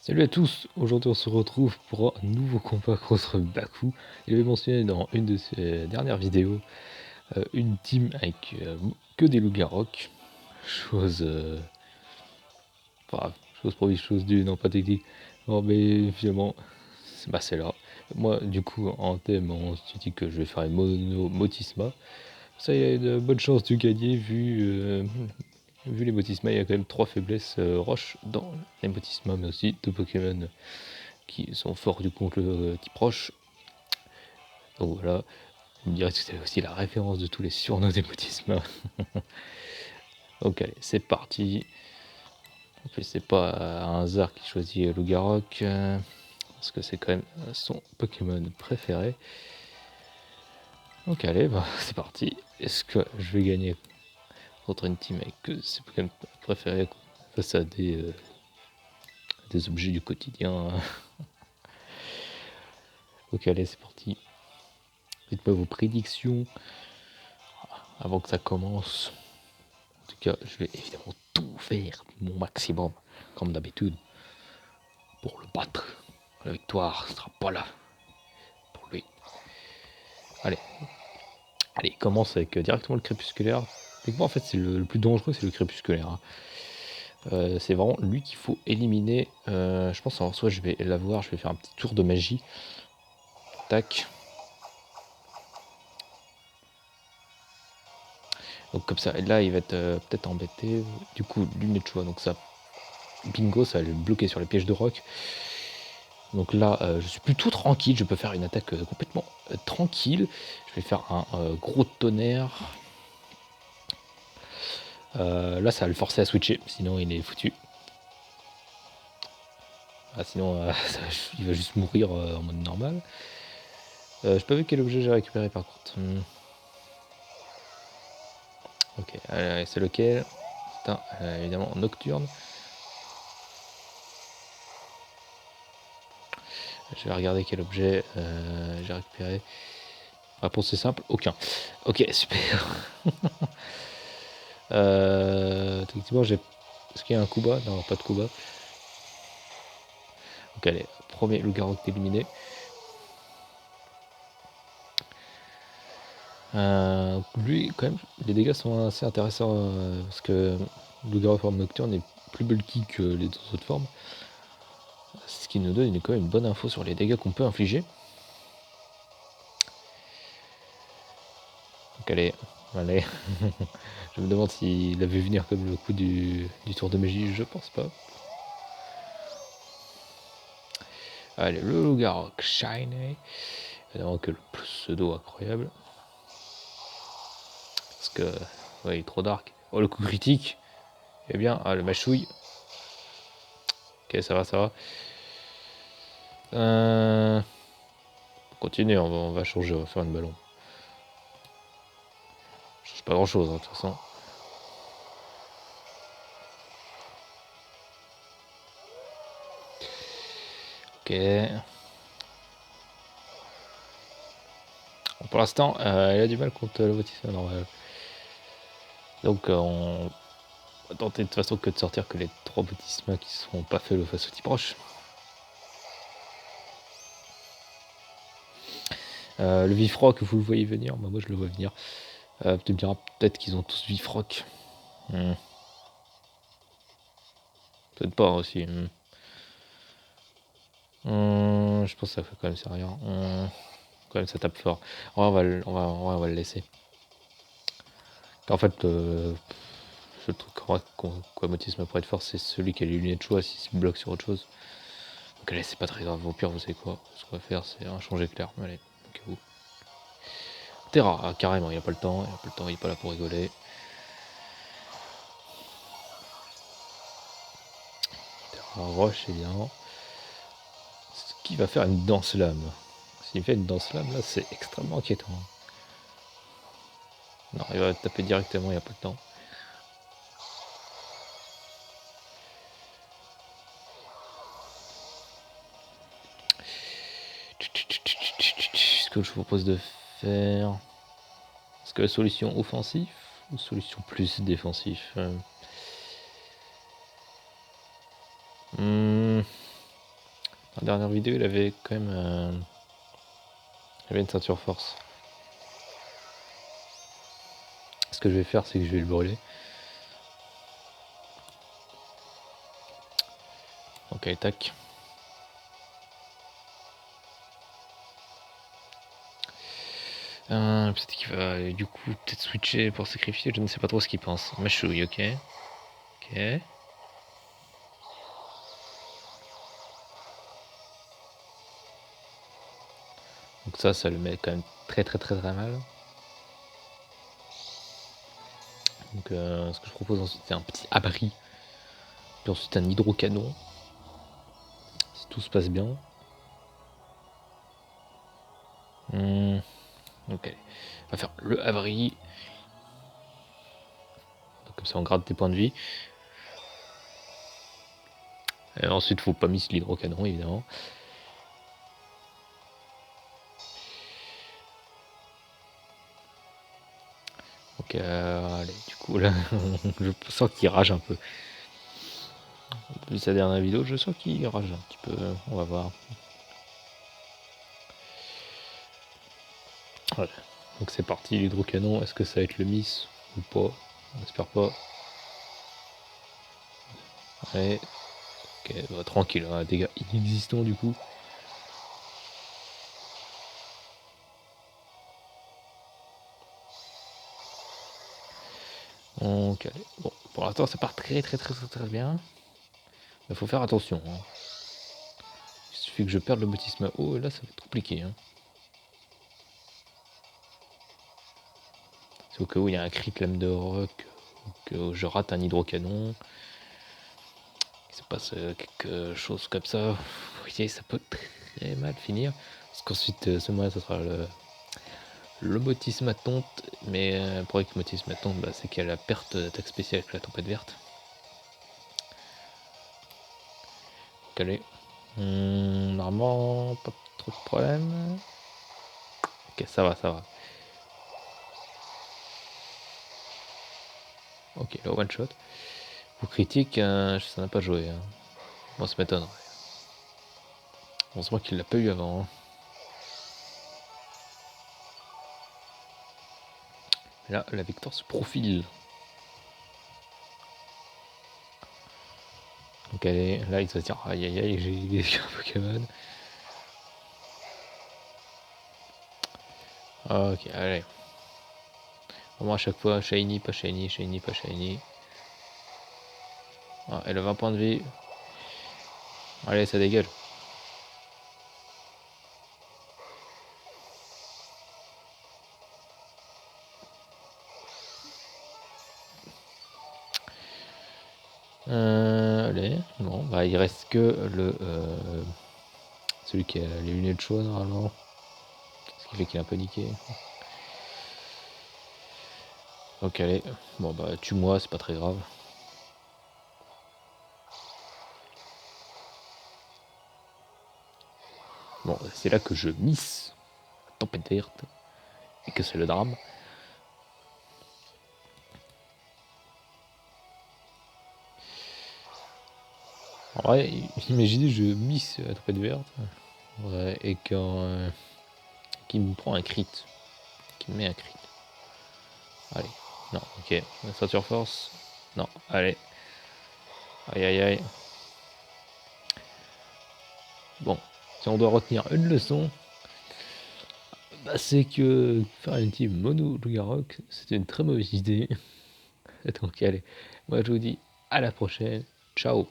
Salut à tous, aujourd'hui on se retrouve pour un nouveau combat contre Baku. Il avait mentionné dans une de ses dernières vidéos une team avec que des loups-garocs. Chose... Enfin, chose promise, chose due, non pas technique. Bon mais finalement, c'est là. Moi du coup en thème on se dit que je vais faire une mono Motisma. Ça il y a de bonnes chances de gagner vu les Motisma, il y a quand même 3 faiblesses roches dans les Motisma mais aussi 2 Pokémon qui sont forts du coup contre le type roche. Donc voilà, vous me direz que c'est aussi la référence de tous les surnoms des Motisma. Donc allez, c'est parti. En plus, c'est pas un hasard qui choisit Lougarok, parce que c'est quand même son Pokémon préféré. Donc allez, bah, c'est parti. Est-ce que je vais gagner contre une team avec que ses Pokémon préférés face à des objets du quotidien? Donc allez, c'est parti. Dites-moi vos prédictions avant que ça commence. En tout cas, je vais évidemment tout faire mon maximum, comme d'habitude, pour le battre. La victoire ne sera pas là pour lui. Allez, allez, il commence avec directement le crépusculaire. Techniquement, en fait, c'est le plus dangereux, c'est le crépusculaire. Hein. C'est vraiment lui qu'il faut éliminer. Je pense en soit je vais l'avoir, je vais faire un petit tour de magie. Tac. Donc comme ça, là il va être peut-être embêté. Du coup, lunettes de choix, donc ça, bingo, ça va le bloquer sur les pièges de roc. Donc là, je suis plutôt tranquille, je peux faire une attaque complètement tranquille. Je vais faire un gros tonnerre. Là, ça va le forcer à switcher, sinon il est foutu. Ah, sinon, il va juste mourir en mode normal. J'ai pas vu quel objet j'ai récupéré par contre. Ok, c'est lequel? Putain, évidemment, nocturne. Je vais regarder quel objet j'ai récupéré. Réponse c'est simple, aucun. Ok, super. Effectivement, j'ai. Est-ce qu'il y a un Kuba? Non, pas de Kuba. Donc allez, premier loup-garou éliminé. Lui, quand même, les dégâts sont assez intéressants parce que le loup-garou forme nocturne est plus bulky que les autres formes. Ce qui nous donne quand même une bonne info sur les dégâts qu'on peut infliger. Donc allez, allez. Je me demande s'il avait vu venir comme le coup du tour de magie, je pense pas. Allez, le loup-garou shiny. Évidemment que le pseudo incroyable. Parce que, ouais, il est trop dark. Oh, le coup critique. Eh bien, ah, le machouille. Ok, ça va, ça va. Pour continuer, on va changer, on va faire une ballon. Je change pas grand chose, hein, de toute façon. Ok. Bon, pour l'instant, elle a du mal contre le Votisma normal. Donc, on va tenter de toute façon que de sortir que les 3 Votisma qui seront pas faits face au type proche. Le Vifroc, vous le voyez venir, bah, moi je le vois venir. Tu me diras peut-être qu'ils ont tous Vifroc. Peut-être pas aussi. Je pense que ça fait quand même sérieux. Quand même ça tape fort. Ouais, on va le laisser. En fait, le truc quoi Motisme pourrait être fort, c'est celui qui a les lunettes de choix s'il se bloque sur autre chose. Donc allez, c'est pas très grave. Au pire, vous savez quoi? Ce qu'on va faire, c'est un changer clair. Allez, ok vous. Terra, ah, carrément, il a pas le temps, il est pas là pour rigoler. Terra Roche, évidemment. Ce qui va faire une danse lame. S'il fait une danse lame, là, c'est extrêmement inquiétant. Non, il va taper directement, il n'y a pas le temps. Ce que je vous propose de faire. Est-ce que la solution offensive ou solution plus défensif La dernière vidéo, il avait quand même il avait une ceinture force. Ce que je vais faire, c'est que je vais le brûler. Ok, tac. Peut-être qu'il va du coup peut-être switcher pour sacrifier, je ne sais pas trop ce qu'il pense. Machouille, ok. Ok. Donc ça le met quand même très mal. Donc ce que je propose ensuite, c'est un petit abri. Puis ensuite un hydrocanon. Si tout se passe bien. Ok. On va faire le abri. Donc, comme ça on garde tes points de vie. Et ensuite faut pas miss l'hydrocanon évidemment. Donc allez, du coup là, je sens qu'il rage un peu. Vu sa dernière vidéo, je sens qu'il rage un petit peu. On va voir. Voilà. Donc c'est parti, l'hydrocanon. Est-ce que ça va être le miss ou pas? On espère pas. Ouais. Ok, bah, tranquille, hein, dégâts inexistants du coup. Donc allez. Bon, pour l'instant ça part très bien. Il faut faire attention. Hein. Il suffit que je perde le baptisme à eau et là ça va être compliqué. Hein. C'est au cas où il y a un crit lame de roc, ou que je rate un hydrocanon. Il se passe quelque chose comme ça. Vous voyez, ça peut très mal finir. Parce qu'ensuite, ce mois, ça sera le motisme à tonte. Mais pour que le motisme à tonte, bah, c'est qu'il y a la perte d'attaque spéciale avec la tempête verte. Calé. Normalement, pas trop de problème. Ok, ça va. Ok, le one shot. Pour critique, ça n'a pas joué. Hein. Bon, ça m'étonnerait. Heureusement qu'il l'a pas eu avant. Hein. Là, la victoire se profile. Donc allez, là il va se dire aïe, j'ai des Pokémon. Ok, allez. Vraiment à chaque fois, shiny, pas shiny, shiny, pas shiny. Ah, elle a 20 points de vie. Allez, ça dégage. Allez, bon, bah il reste que le celui qui a les lunettes chaudes normalement. Ce qui fait qu'il est un peu niqué. Donc allez, bon bah tue-moi, c'est pas très grave. Bon, c'est là que je miss la tempête verte et que c'est le drame. En vrai, imaginez je miss la tempête verte. Ouais, et quand qui me prend un crit. Qui me met un crit. Allez. Non, ok. La ceinture force. Non, allez. Aïe. Bon, si on doit retenir une leçon, bah c'est que faire une team mono Lugarok, c'était une très mauvaise idée. Donc allez, moi je vous dis à la prochaine. Ciao.